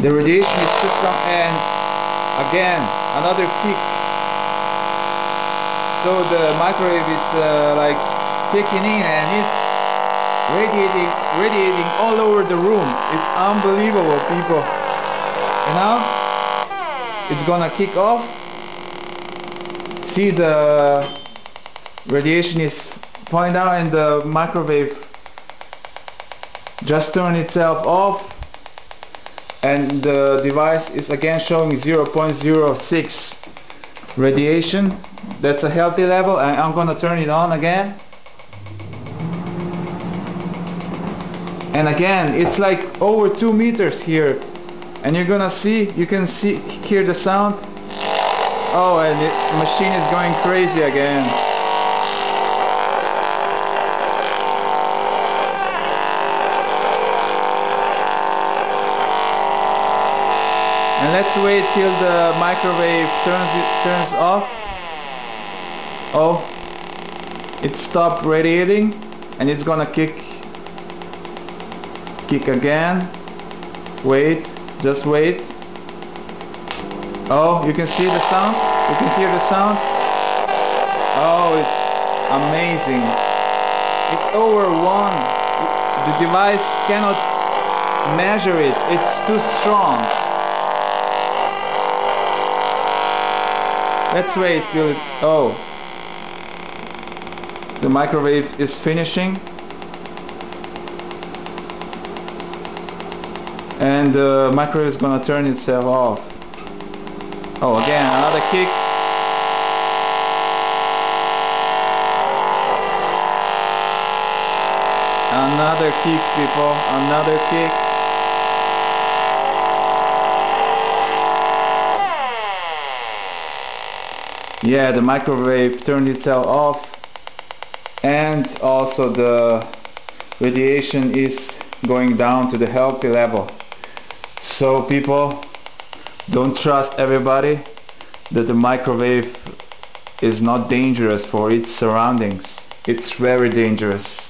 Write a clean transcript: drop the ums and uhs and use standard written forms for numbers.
The radiation is too strong, and again another peak. So the microwave is like kicking in, and it's radiating all over the room. It's unbelievable, people. And now it's gonna kick off. See, the radiation is falling down, and the microwave just turned itself off, and the device is again showing 0.06 radiation. That's a healthy level, and I'm gonna turn it on again. And again, it's like over 2 meters here, and you can hear the sound. Oh, and the machine is going crazy again. And let's wait till the microwave turns off. Oh, it stopped radiating, and it's gonna kick again. Wait, just wait. Oh, you can see the sound? You can hear the sound? Oh, it's amazing. It's over 1. The device cannot measure it. It's too strong. Let's wait till it... Oh. The microwave is finishing. And the microwave is gonna turn itself off. Oh, again, another kick. Another kick, people. Another kick. Yeah, the microwave turned itself off, and also the radiation is going down to the healthy level. So people, don't trust everybody that the microwave is not dangerous for its surroundings. It's very dangerous.